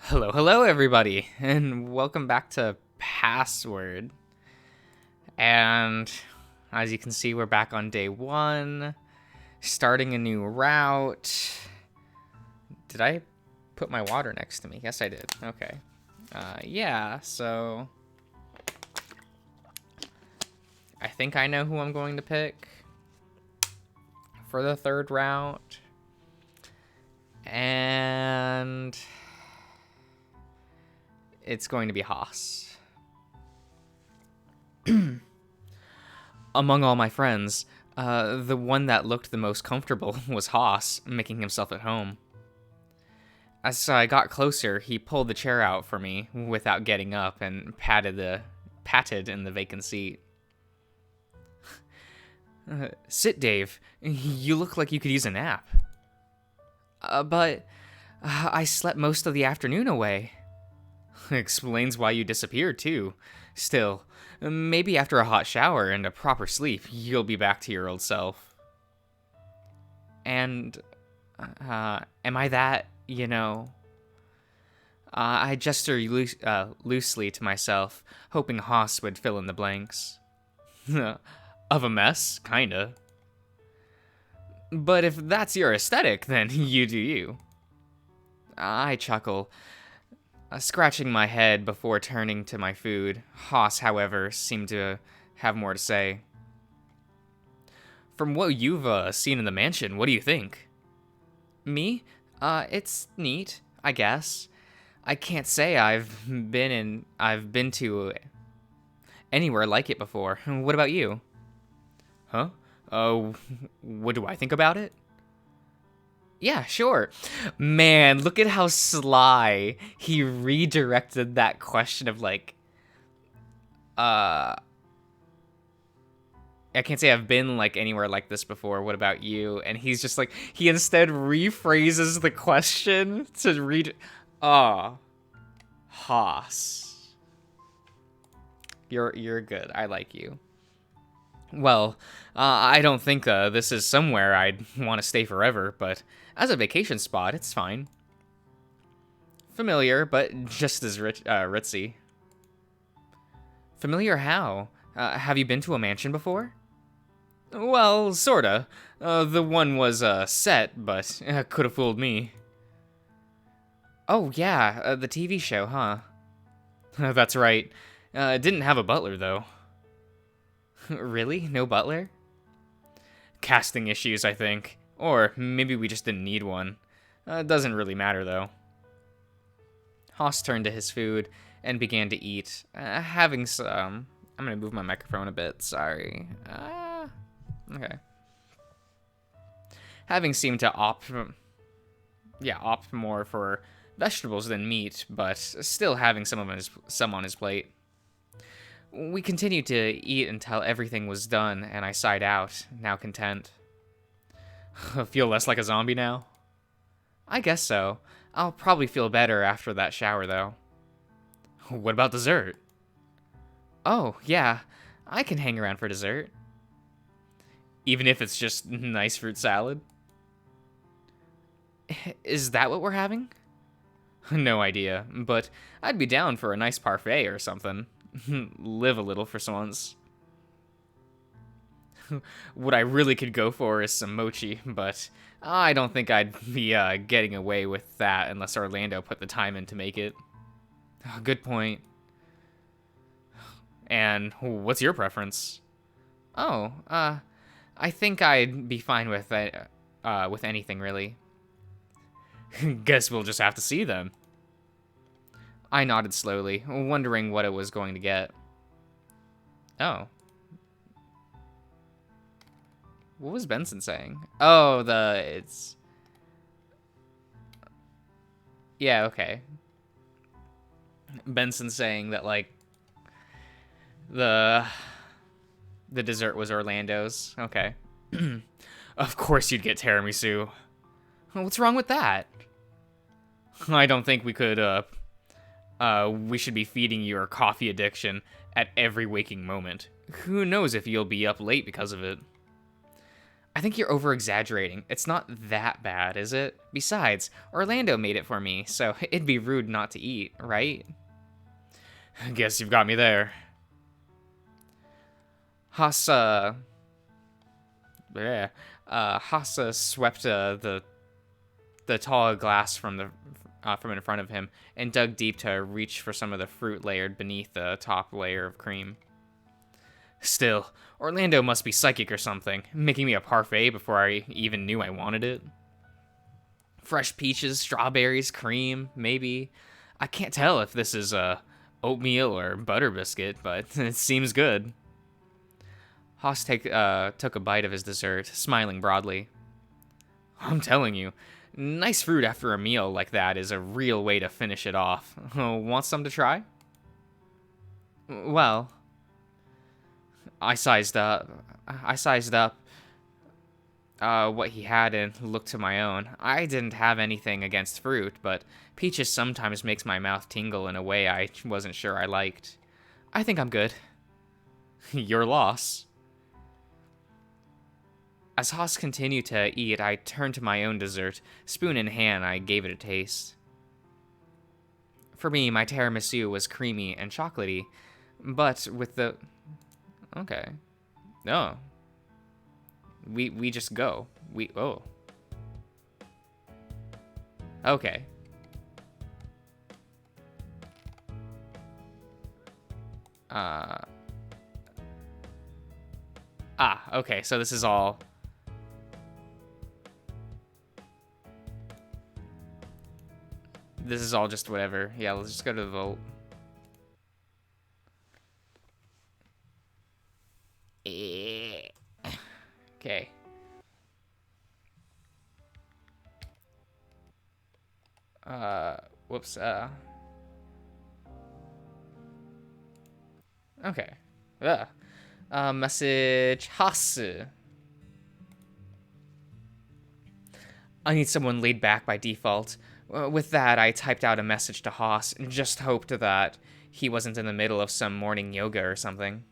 Hello, everybody, and welcome back to Password. And as you can see, we're back on day one, starting a new route. Did I put my water next to me? Yes, I did. Okay. Yeah, so I think I know who I'm going to pick for the third route. And it's going to be Haas. Among all my friends, the one that looked the most comfortable was Haas, making himself at home. As I got closer, he pulled the chair out for me without getting up and patted in the vacant seat. Sit, Dave. You look like you could use a nap. But I slept most of the afternoon away. Explains why you disappeared, too. Still, maybe after a hot shower and a proper sleep, you'll be back to your old self. And, am I that, I gestured loosely to myself, hoping Haas would fill in the blanks. Of a mess, kinda. But if that's your aesthetic, then you do you. I chuckle, scratching my head before turning to my food. Haas, however, seemed to have more to say. From what you've seen in the mansion, what do you think? Me? It's neat, I guess. I can't say I've been to anywhere like it before. What about you? Huh? What do I think about it? Yeah, sure. Man, look at how sly he redirected that question of uh I can't say I've been anywhere like this before. What about you? And he's just he instead rephrases the question to read. Haas. You're good. I like you. Well, I don't think this is somewhere I'd want to stay forever, but as a vacation spot, it's fine. Familiar, but just as ritzy. Familiar how? Have you been to a mansion before? Well, sorta. The one was set, but could have fooled me. Oh, yeah, the TV show, huh? That's right. It didn't have a butler, though. Really? No butler? Casting issues, I think. Or maybe we just didn't need one. Doesn't really matter, though. Haas turned to his food and began to eat, having some... I'm gonna move my microphone a bit, sorry. Okay. Having seemed to opt more for vegetables than meat, but still having some on his plate. We continued to eat until everything was done, and I sighed out, now content. Feel less like a zombie now? I guess so. I'll probably feel better after that shower, though. What about dessert? Oh, yeah. I can hang around for dessert. Even if it's just nice fruit salad? Is that what we're having? No idea, but I'd be down for a nice parfait or something. Live a little for once. What I really could go for is some mochi, but I don't think I'd be getting away with that unless Orlando put the time in to make it. Good point. And what's your preference? Oh, I think I'd be fine with anything, really. Guess we'll just have to see then. I nodded slowly, wondering what it was going to get. Oh. What was Benson saying? Oh, it's... Yeah, okay. Benson saying that, the dessert was Orlando's. Okay. Of course you'd get tiramisu. What's wrong with that? I don't think we should be feeding your coffee addiction at every waking moment. Who knows if you'll be up late because of it? I think you're over-exaggerating. It's not that bad, is it? Besides, Orlando made it for me, so it'd be rude not to eat, right? Guess you've got me there. Hassa... Yeah. Hassa swept the tall glass from in front of him and dug deep to reach for some of the fruit layered beneath the top layer of cream. Still, Orlando must be psychic or something, making me a parfait before I even knew I wanted it. Fresh peaches, strawberries, cream, maybe. I can't tell if this is oatmeal or butter biscuit, but it seems good. Haas took a bite of his dessert, smiling broadly. I'm telling you, nice fruit after a meal like that is a real way to finish it off. Want some to try? Well, I sized up what he had and looked to my own. I didn't have anything against fruit, but peaches sometimes makes my mouth tingle in a way I wasn't sure I liked. I think I'm good. Your loss. As Haas continued to eat, I turned to my own dessert. Spoon in hand, I gave it a taste. For me, my tiramisu was creamy and chocolatey, but with the... Okay. No. We just go. Oh. Okay. Okay, so this is all... This is all just whatever. Yeah, let's just go to the vote. Okay. Whoops, okay. Message Hasu. I need someone laid back by default. With that, I typed out a message to Haas and just hoped that he wasn't in the middle of some morning yoga or something.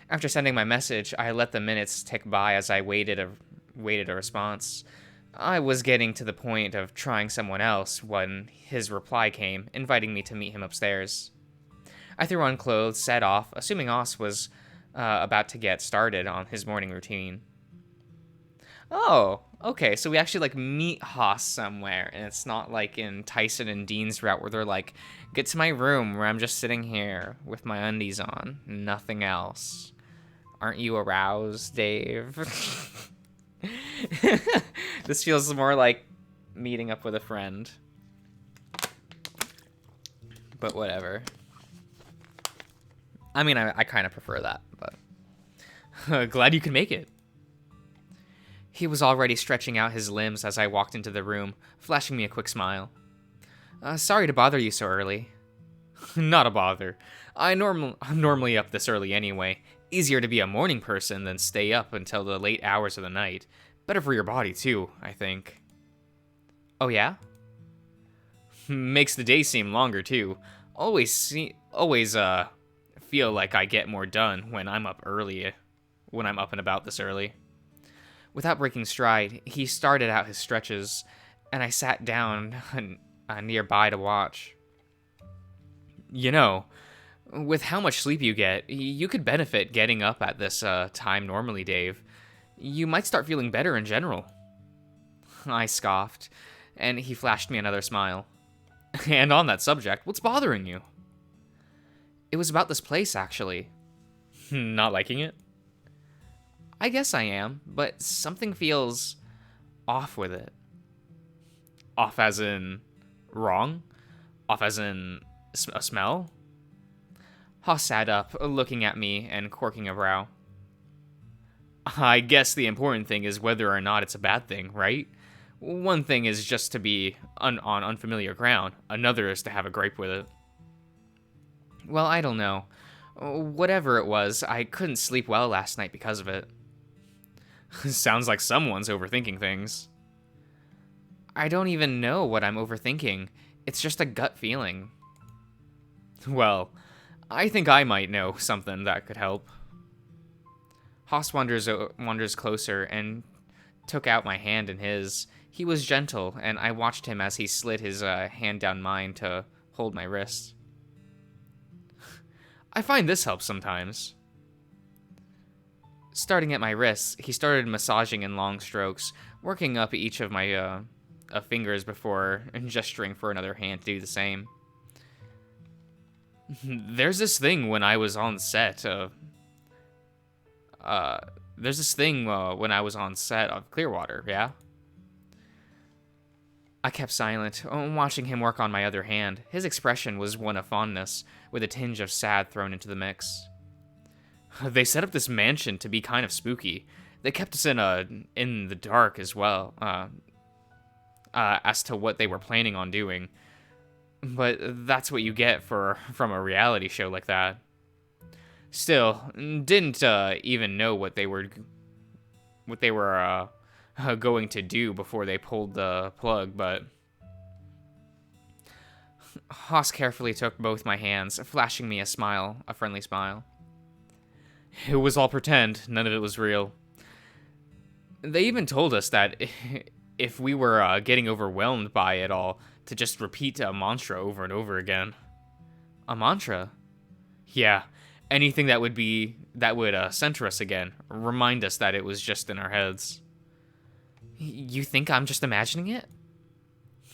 After sending my message, I let the minutes tick by as I waited a response. I was getting to the point of trying someone else when his reply came, inviting me to meet him upstairs. I threw on clothes, set off, assuming Haas was about to get started on his morning routine. Oh, okay, so we actually, like, meet Haas somewhere, and it's not like in Tyson and Dean's route where they're like, get to my room where I'm just sitting here with my undies on, nothing else. Aren't you aroused, Dave? This feels more like meeting up with a friend. But whatever. I mean, I kind of prefer that, but... Glad you could make it. He was already stretching out his limbs as I walked into the room, flashing me a quick smile. Sorry to bother you so early. Not a bother. I'm normally up this early anyway. Easier to be a morning person than stay up until the late hours of the night. Better for your body, too, I think. Oh, yeah? Makes the day seem longer, too. Always feel like I get more done when I'm up and about this early. Without breaking stride, he started out his stretches, and I sat down nearby to watch. You know, with how much sleep you get, you could benefit getting up at this time normally, Dave. You might start feeling better in general. I scoffed, and he flashed me another smile. And on that subject, what's bothering you? It was about this place, actually. Not liking it? I guess I am, but something feels off with it. Off as in wrong? Off as in a smell? Haas sat up, looking at me and quirking a brow. I guess the important thing is whether or not it's a bad thing, right? One thing is just to be on unfamiliar ground. Another is to have a gripe with it. Well, I don't know. Whatever it was, I couldn't sleep well last night because of it. Sounds like someone's overthinking things. I don't even know what I'm overthinking. It's just a gut feeling. Well, I think I might know something that could help. Haas wanders closer and took out my hand in his. He was gentle, and I watched him as he slid his hand down mine to hold my wrist. I find this helps sometimes. Starting at my wrists, he started massaging in long strokes, working up each of my fingers before gesturing for another hand to do the same. There's this thing when I was on set of Clearwater, yeah? I kept silent, watching him work on my other hand. His expression was one of fondness, with a tinge of sad thrown into the mix. They set up this mansion to be kind of spooky. They kept us in the dark as well, as to what they were planning on doing. But that's what you get from a reality show like that. Still, didn't even know what they were going to do before they pulled the plug, but Haas carefully took both my hands, flashing me a friendly smile. It was all pretend, none of it was real. They even told us that if we were getting overwhelmed by it all, to just repeat a mantra over and over again. A mantra? Yeah, anything that would center us again, remind us that it was just in our heads. You think I'm just imagining it?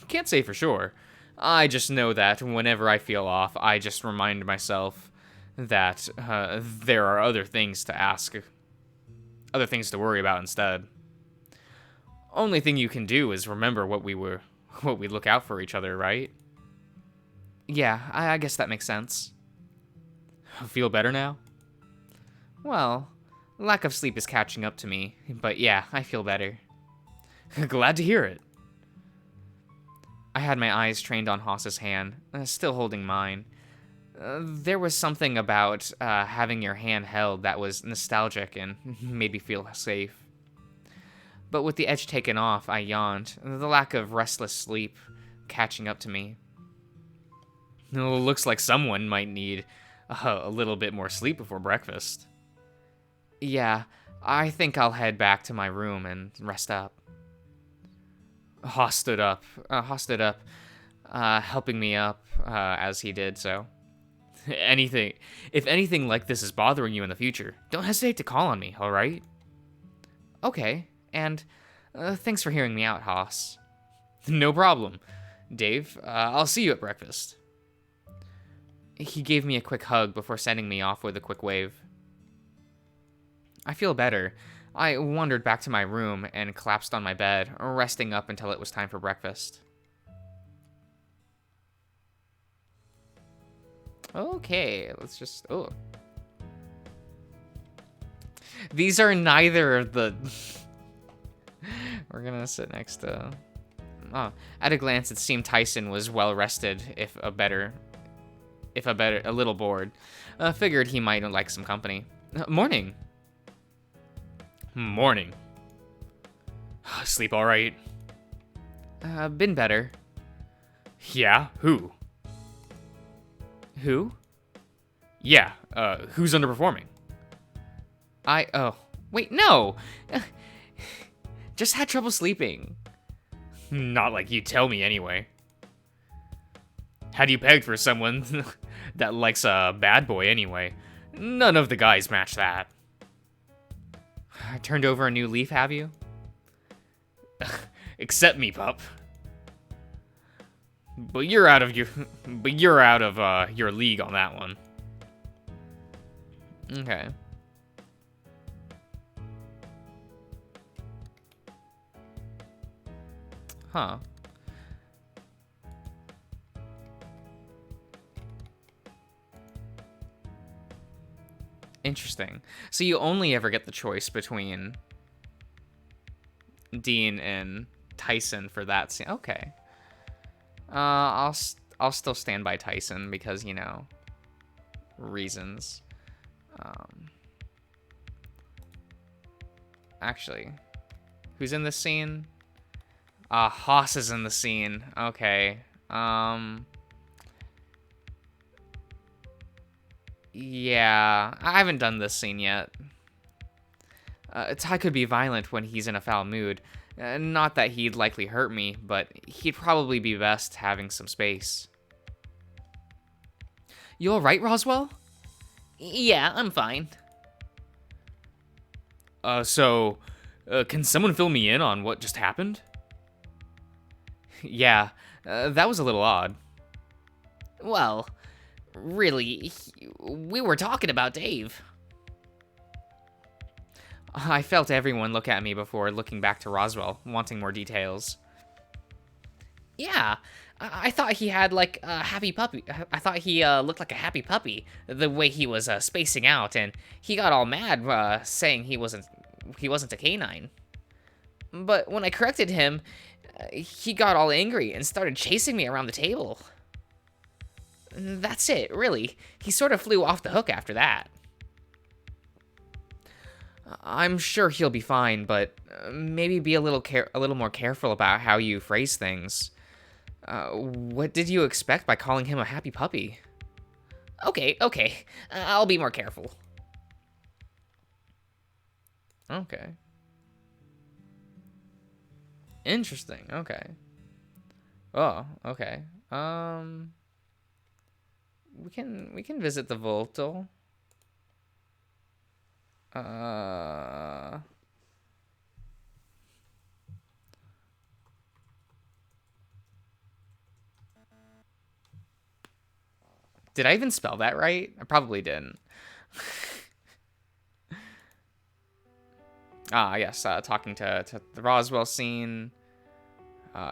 Can't say for sure. I just know that whenever I feel off, I just remind myself that there are other things to ask, other things to worry about instead. Only thing you can do is remember what we look out for each other, right? Yeah, I guess that makes sense. Feel better now? Well, lack of sleep is catching up to me, but yeah, I feel better. Glad to hear it. I had my eyes trained on Haas's hand, still holding mine. There was something about having your hand held that was nostalgic and made me feel safe. But with the edge taken off, I yawned, the lack of restless sleep catching up to me. Looks like someone might need a little bit more sleep before breakfast. Yeah, I think I'll head back to my room and rest up. Haas stood up, helping me up as he did so. If anything like this is bothering you in the future, don't hesitate to call on me, alright? Okay, and thanks for hearing me out, Haas. No problem. Dave, I'll see you at breakfast. He gave me a quick hug before sending me off with a quick wave. I feel better. I wandered back to my room and collapsed on my bed, resting up until it was time for breakfast. Okay, let's just... Oh. These are neither of the... We're gonna sit next to... Oh. At a glance, it seemed Tyson was well rested, if a little bored. Figured he might like some company. Morning. Morning. Sleep all right? Been better. Yeah? Who? Who? Yeah, who's underperforming? Oh. Wait, no! Just had trouble sleeping. Not like you tell me anyway. Had you pegged for someone that likes a bad boy anyway? None of the guys match that. Turned over a new leaf, have you? Accept me, pup. But you're out of your league on that one. Okay. Huh. Interesting. So you only ever get the choice between Dean and Tyson for that scene. Okay. I'll still stand by Tyson because, you know, reasons. Actually, who's in this scene? Haas is in the scene. Okay. Yeah, I haven't done this scene yet. Ty could be violent when he's in a foul mood. Not that he'd likely hurt me, but he'd probably be best having some space. You alright, Roswell? Yeah, I'm fine. Can someone fill me in on what just happened? Yeah, that was a little odd. Well, really, we were talking about Dave. I felt everyone look at me before looking back to Roswell, wanting more details. Yeah, I thought he had like a happy puppy. I thought he looked like a happy puppy the way he was spacing out, and he got all mad saying he wasn't a canine. But when I corrected him, he got all angry and started chasing me around the table. That's it, really. He sort of flew off the hook after that. I'm sure he'll be fine, but maybe be a little more careful about how you phrase things. What did you expect by calling him a happy puppy? Okay. I'll be more careful. Okay. Interesting. Okay. Oh, okay. We can visit the Voltal. Did I even spell that right? I probably didn't. Yes, talking to the Roswell scene.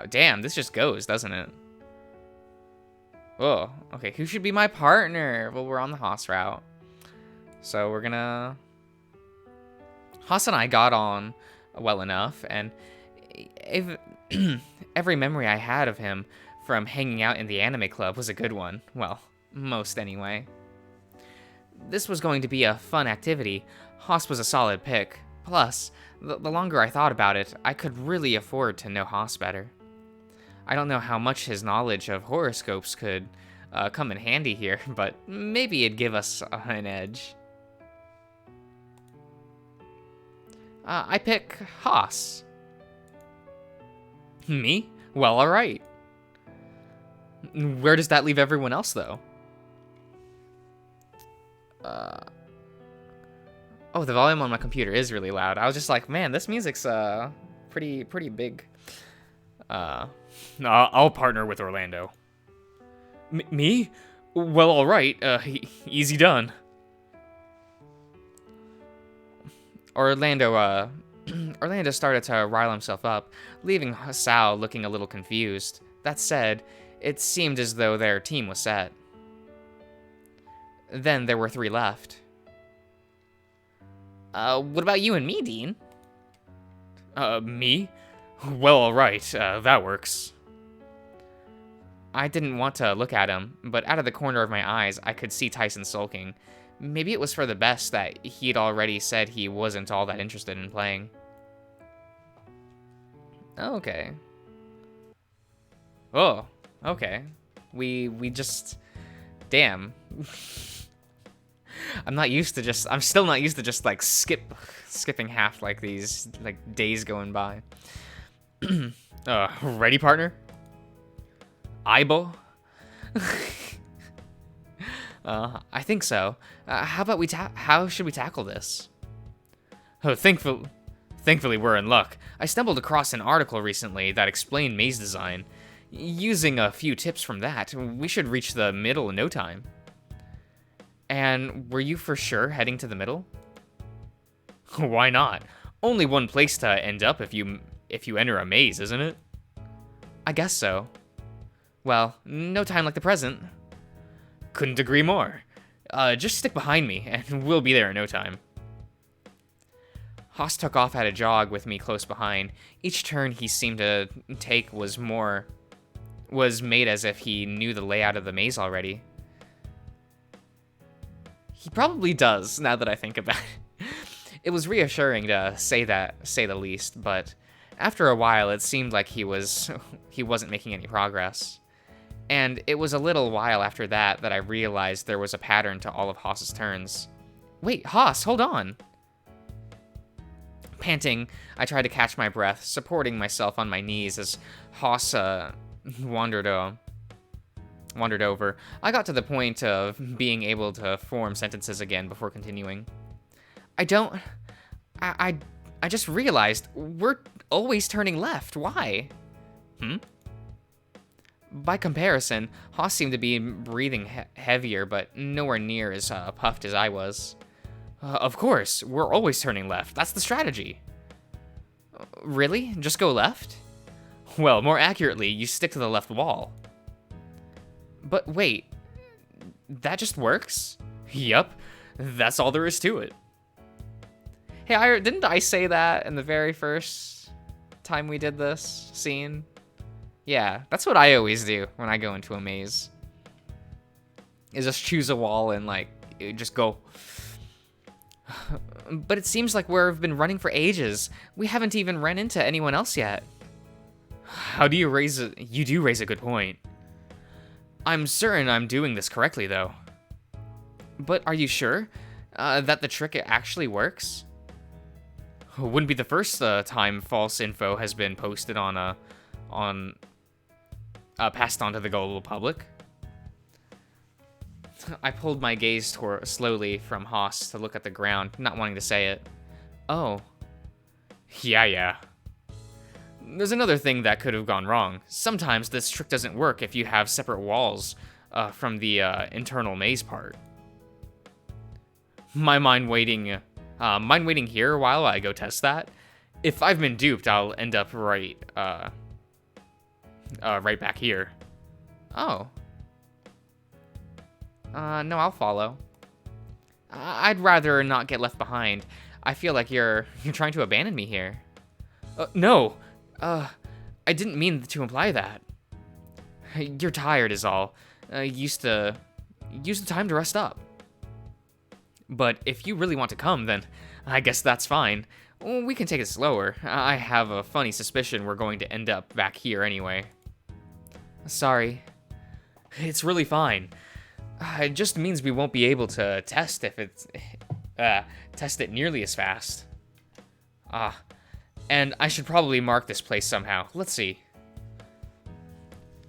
Damn, this just goes, doesn't it? Oh, okay, who should be my partner? Well, we're on the Haas route. So we're gonna... Haas and I got on well enough, and if every memory I had of him from hanging out in the anime club was a good one. Well, most anyway. This was going to be a fun activity. Haas was a solid pick. Plus, the longer I thought about it, I could really afford to know Haas better. I don't know how much his knowledge of horoscopes could come in handy here, but maybe it'd give us an edge. I pick Haas. Me? Well, alright. Where does that leave everyone else, though? Oh, the volume on my computer is really loud. I was just like, man, this music's pretty big. I'll partner with Orlando. Me? Well, alright. Easy done. Orlando started to rile himself up, leaving Sal looking a little confused. That said, it seemed as though their team was set. Then there were 3 left. What about you and me, Dean? Me? Well, alright, that works. I didn't want to look at him, but out of the corner of my eyes, I could see Tyson sulking. Maybe it was for the best that he'd already said he wasn't all that interested in playing. Okay. Oh, okay. We just... Damn. I'm still not used to just, like, skipping half like these, like, days going by. Ready, partner? Aibo? I think so. How should we tackle this? Oh, thankfully we're in luck. I stumbled across an article recently that explained maze design. Using a few tips from that, we should reach the middle in no time. And were you for sure heading to the middle? Why not? Only one place to end up if you enter a maze, isn't it? I guess so. Well, no time like the present. Couldn't agree more. Just stick behind me, and we'll be there in no time. Haas took off at a jog with me close behind. Each turn he seemed to take was made as if he knew the layout of the maze already. He probably does, now that I think about it. It was reassuring to say the least, but after a while it seemed like he wasn't making any progress. And it was a little while after that I realized there was a pattern to all of Haas's turns. Wait, Haas, hold on! Panting, I tried to catch my breath, supporting myself on my knees as Haas wandered over. I got to the point of being able to form sentences again before continuing. I just realized we're always turning left. Why? By comparison, Haas seemed to be breathing heavier, but nowhere near as puffed as I was. Of course, we're always turning left. That's the strategy. Really? Just go left? Well, more accurately, you stick to the left wall. But wait, that just works? Yup, that's all there is to it. Hey, didn't I say that in the very first time we did this scene? Yeah, that's what I always do when I go into a maze. Is just choose a wall and, like, just go. But it seems like we've been running for ages. We haven't even run into anyone else yet. You do raise a good point. I'm certain I'm doing this correctly, though. But are you sure that the trick actually works? Wouldn't be the first time false info has been posted passed on to the global public. I pulled my gaze slowly from Haas to look at the ground, not wanting to say it. Oh. Yeah. There's another thing that could have gone wrong. Sometimes this trick doesn't work if you have separate walls from the internal maze part. Mind waiting here while I go test that? If I've been duped, I'll end up right back here. Oh. No, I'll follow. I'd rather not get left behind. I feel like you're trying to abandon me here. No. I didn't mean to imply that. You're tired is all. Use the time to rest up. But if you really want to come, then I guess that's fine. We can take it slower. I have a funny suspicion we're going to end up back here anyway. Sorry. It's really fine. It just means we won't be able to test it nearly as fast. And I should probably mark this place somehow. Let's see.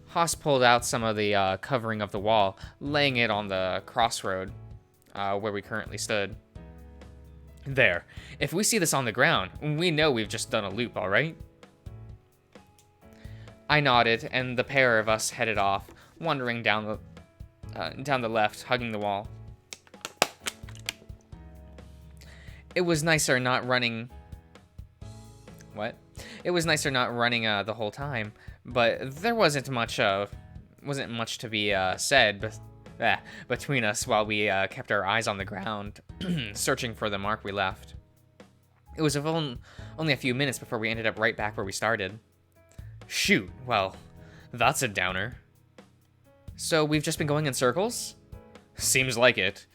Haas pulled out some of the covering of the wall, laying it on the crossroad where we currently stood. There. If we see this on the ground, we know we've just done a loop, all right? I nodded, and the pair of us headed off, wandering down the left, hugging the wall. It was nicer not running. What? It was nicer not running the whole time, but there wasn't much to be said between us while we kept our eyes on the ground, searching for the mark we left. It was only a few minutes before we ended up right back where we started. Shoot, well, that's a downer. So we've just been going in circles? Seems like it.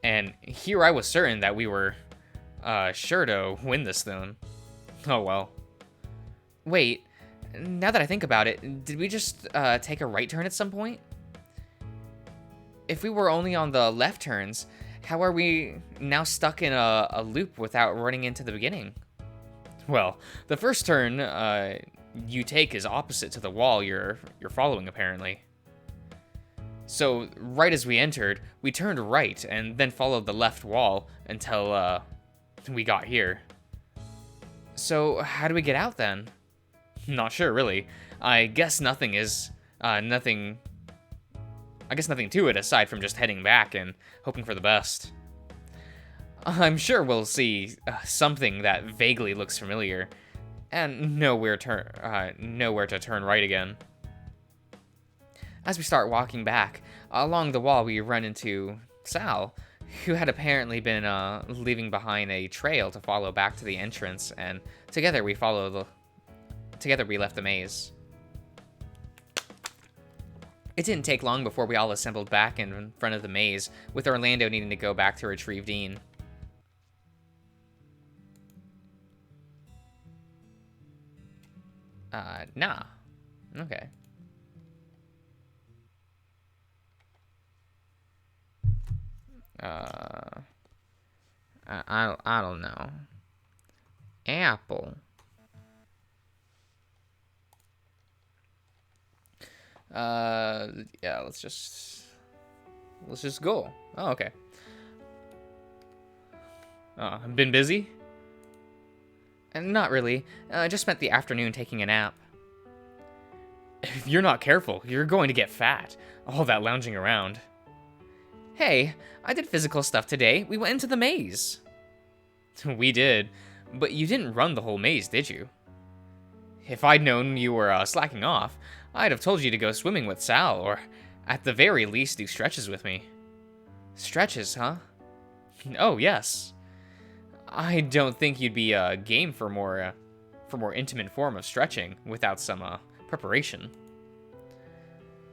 And here I was certain that we were sure to win this then. Oh well. Wait, now that I think about it, did we just take a right turn at some point? If we were only on the left turns, how are we now stuck in a loop without running into the beginning? Well, the first turn you take is opposite to the wall you're following, apparently. So, right as we entered, we turned right and then followed the left wall until we got here. So, how do we get out then? Not sure, really. I guess nothing to it aside from just heading back and hoping for the best. I'm sure we'll see something that vaguely looks familiar, and nowhere to turn right again. As we start walking back, along the wall we run into Sal, who had apparently been leaving behind a trail to follow back to the entrance, and together we left the maze. It didn't take long before we all assembled back in front of the maze, with Orlando needing to go back to retrieve Dean. Nah. Okay. I don't know. Apple. Yeah, let's just go. Oh, okay. Been busy? Not really. I just spent the afternoon taking a nap. If you're not careful, you're going to get fat. All that lounging around. Hey, I did physical stuff today. We went into the maze. We did, but you didn't run the whole maze, did you? If I'd known you were slacking off, I'd have told you to go swimming with Sal, or at the very least do stretches with me. Stretches, huh? Oh, yes. I don't think you'd be game for more intimate form of stretching without some preparation.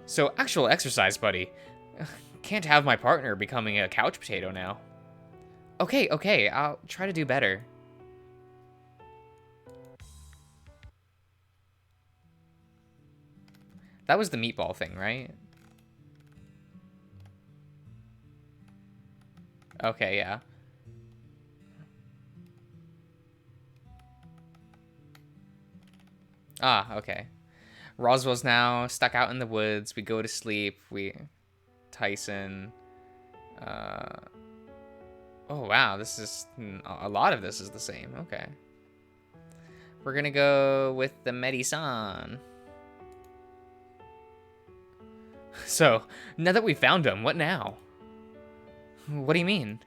So actual exercise, buddy. Can't have my partner becoming a couch potato now. Okay, I'll try to do better. That was the meatball thing, right? Okay, yeah. Ah, okay. Roswell's now stuck out in the woods. We go to sleep. Tyson. Oh, wow. This is... A lot of this is the same. Okay. We're gonna go with the Medisan. So, now that we found him, what now? What do you mean?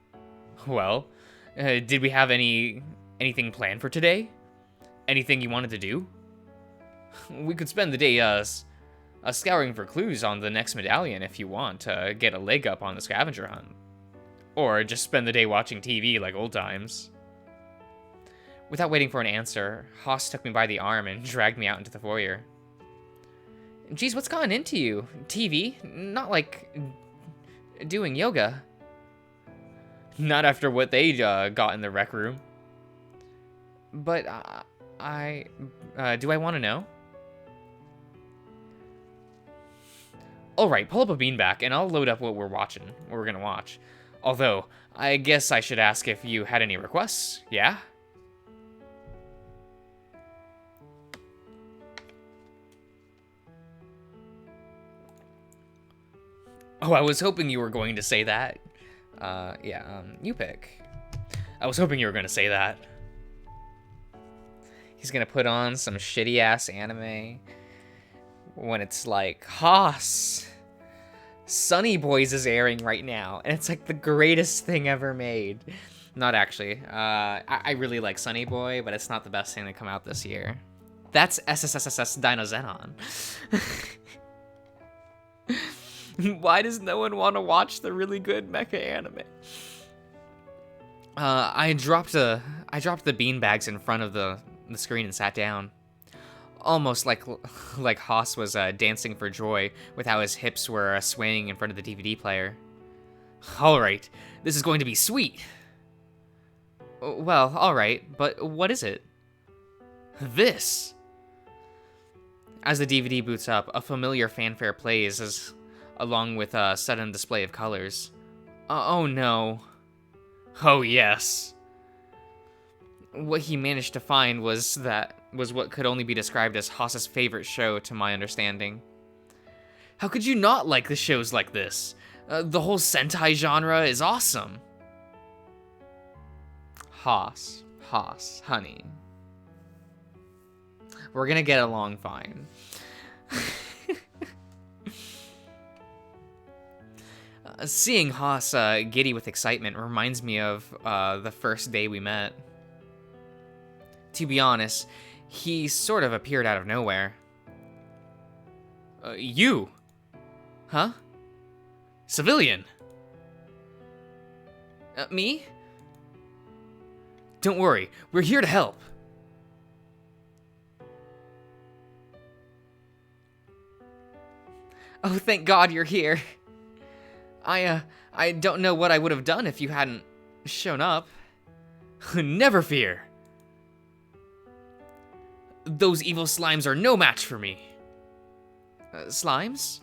Well, did we have anything planned for today? Anything you wanted to do? We could spend the day scouring for clues on the next medallion if you want to get a leg up on the scavenger hunt. Or just spend the day watching TV like old times. Without waiting for an answer, Haas took me by the arm and dragged me out into the foyer. Geez, what's gotten into you? TV? Not like doing yoga. Not after what they got in the rec room. But do I want to know? Alright, pull up a beanbag and I'll load up what we're gonna watch. Although, I guess I should ask if you had any requests, yeah? Oh, I was hoping you were going to say that. Yeah, you pick. I was hoping you were going to say that. He's going to put on some shitty-ass anime when it's like, Haas, Sunny Boys is airing right now, and it's like the greatest thing ever made. Not actually. I really like Sunny Boy, but it's not the best thing to come out this year. That's SSSSS Dino Zenon. Why does no one want to watch the really good mecha anime? I dropped the beanbags in front of the screen and sat down. Almost like Haas was dancing for joy with how his hips were swaying in front of the DVD player. Alright, this is going to be sweet. Well, alright, but what is it? This! As the DVD boots up, a familiar fanfare plays along with a sudden display of colors. Oh no. Oh yes. What he managed to find was what could only be described as Haas's favorite show, to my understanding. How could you not like the shows like this? The whole Sentai genre is awesome. Haas, honey. We're gonna get along fine. Seeing Haas giddy with excitement reminds me of the first day we met. To be honest, he sort of appeared out of nowhere. You? Huh? Civilian? Me? Don't worry, we're here to help. Oh, thank God you're here. I don't know what I would have done if you hadn't shown up. Never fear. Those evil slimes are no match for me. Slimes?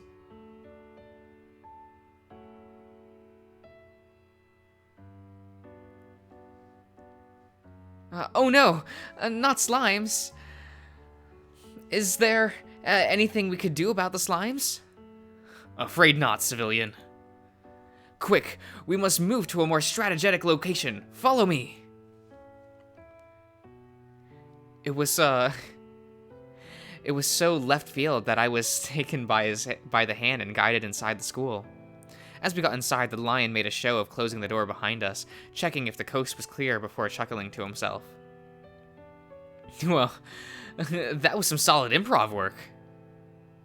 Oh no, not slimes. Is there anything we could do about the slimes? Afraid not, civilian. Quick, we must move to a more strategic location. Follow me. It was so left field that I was taken by the hand and guided inside the school. As we got inside, the lion made a show of closing the door behind us, checking if the coast was clear before chuckling to himself. Well, that was some solid improv work.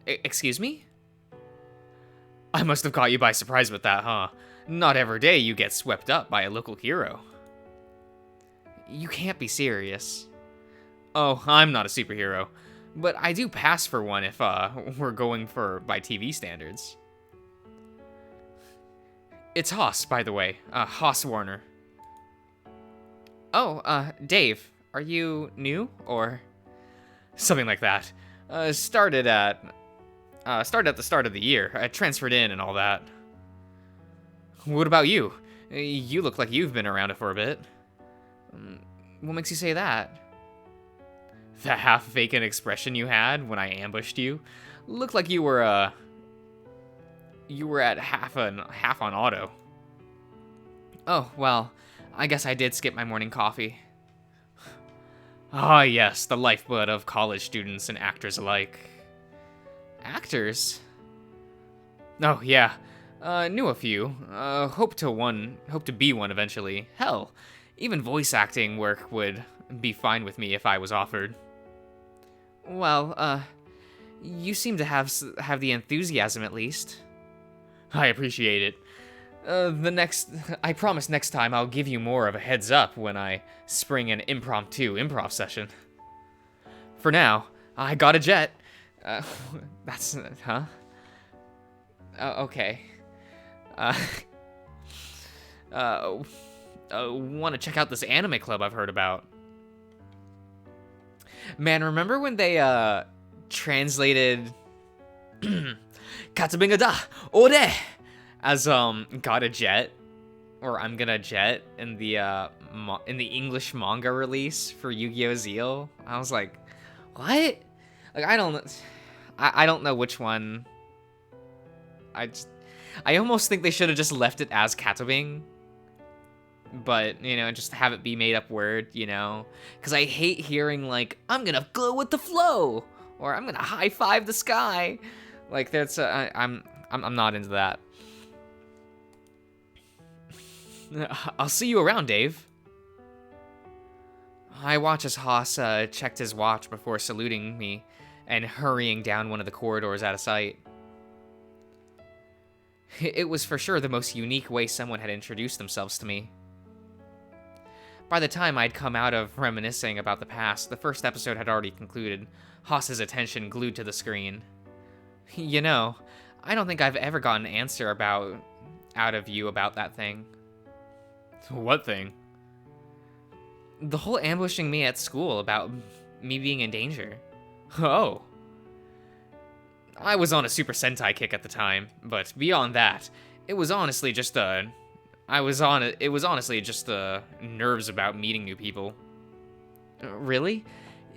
Excuse me? I must have caught you by surprise with that, huh? Not every day you get swept up by a local hero. You can't be serious. Oh, I'm not a superhero, but I do pass for one if we're going by TV standards. It's Haas, by the way. Haas Warner. Oh, Dave, are you new, or something like that? Started at the start of the year. I transferred in and all that. What about you? You look like you've been around it for a bit. What makes you say that? That half-vacant expression you had when I ambushed you looked like you were at half on auto. Oh, well, I guess I did skip my morning coffee. Ah, yes, the lifeblood of college students and actors alike. Actors? Oh, yeah. Knew a few. Hope to be one eventually. Hell, even voice acting work would be fine with me if I was offered. Well, you seem to have the enthusiasm at least. I appreciate it. I promise next time I'll give you more of a heads up when I spring an impromptu improv session. For now, I got a jet. Huh? Okay. Want to check out this anime club I've heard about. Man, remember when they, translated Katabinga da ore as, got a jet, or I'm gonna jet in the English manga release for Yu-Gi-Oh! Zeal? I was like, what? Like, I don't know which one. I almost think they should have just left it as Katabing, but, just have it be made up word, because I hate hearing, like, I'm gonna go with the flow, or I'm gonna high five the sky. Like, that's, I'm not into that. I'll see you around, Dave. I watch as Haas checked his watch before saluting me and hurrying down one of the corridors out of sight. It was for sure the most unique way someone had introduced themselves to me. By the time I'd come out of reminiscing about the past, the first episode had already concluded, Haas's attention glued to the screen. I don't think I've ever gotten an answer out of you about that thing. What thing? The whole ambushing me at school about me being in danger. Oh. I was on a Super Sentai kick at the time, but beyond that, it was honestly just nerves about meeting new people. Really?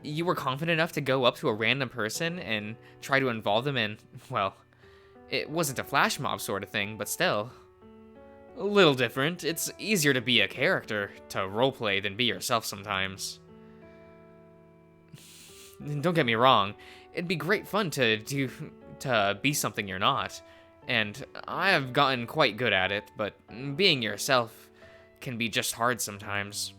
You were confident enough to go up to a random person and try to involve them in, well, it wasn't a flash mob sort of thing, but still. A little different. It's easier to be a character, to roleplay, than be yourself sometimes. Don't get me wrong, it'd be great fun to be something you're not, and I have gotten quite good at it, but being yourself can be just hard sometimes.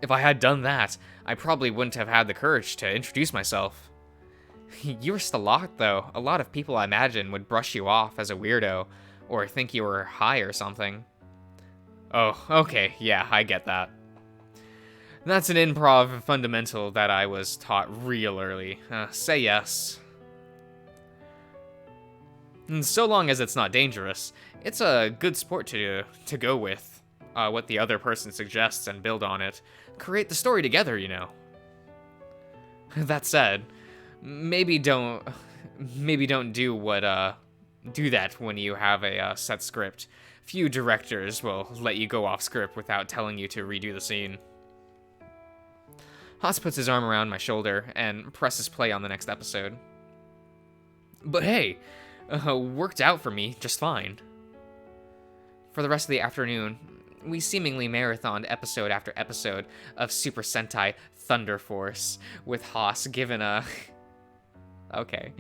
If I had done that, I probably wouldn't have had the courage to introduce myself. You were Stalak, though. A lot of people, I imagine, would brush you off as a weirdo, or think you were high or something. Oh, okay, yeah, I get that. That's an improv fundamental that I was taught real early. Say yes. And so long as it's not dangerous, it's a good sport to go with what the other person suggests and build on it. Create the story together, That said, maybe don't do that when you have a set script. Few directors will let you go off script without telling you to redo the scene. Haas puts his arm around my shoulder and presses play on the next episode. But hey, worked out for me just fine. For the rest of the afternoon, we seemingly marathoned episode after episode of Super Sentai Thunder Force, with Haas given a... okay.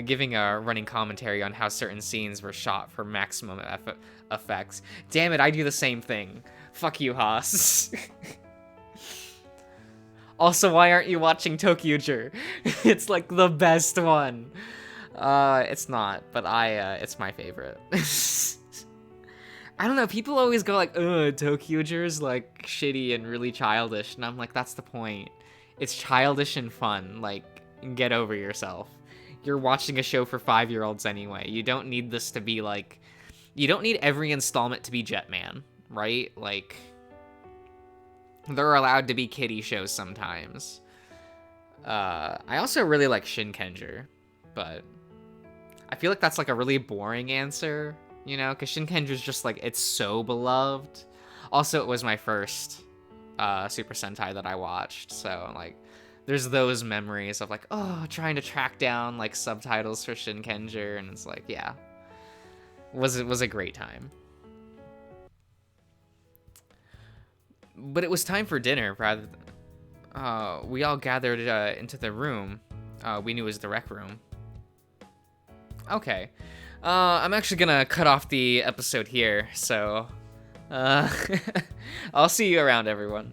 Giving a running commentary on how certain scenes were shot for maximum effects. Damn it, I do the same thing. Fuck you, Haas. Also, why aren't you watching Tokyo-Jer? It's like the best one. It's not, but it's my favorite. I don't know, people always go like, Tokyo-Jer's like shitty and really childish, and I'm like, that's the point. It's childish and fun, like, get over yourself. You're watching a show for 5-year-olds anyway. You don't need this to be like, you don't need every installment to be Jetman, right? Like, they're allowed to be kiddie shows sometimes. I also really like Shinkenger, but I feel like that's like a really boring answer, you know, because Shinkenger's just like, it's so beloved. Also, it was my first Super Sentai that I watched, so like, there's those memories of like, oh, trying to track down like subtitles for Shinkenger, and it's like, yeah, was a great time. But it was time for dinner. We all gathered into the room we knew was the rec room. Okay, I'm actually gonna cut off the episode here, so I'll see you around, everyone.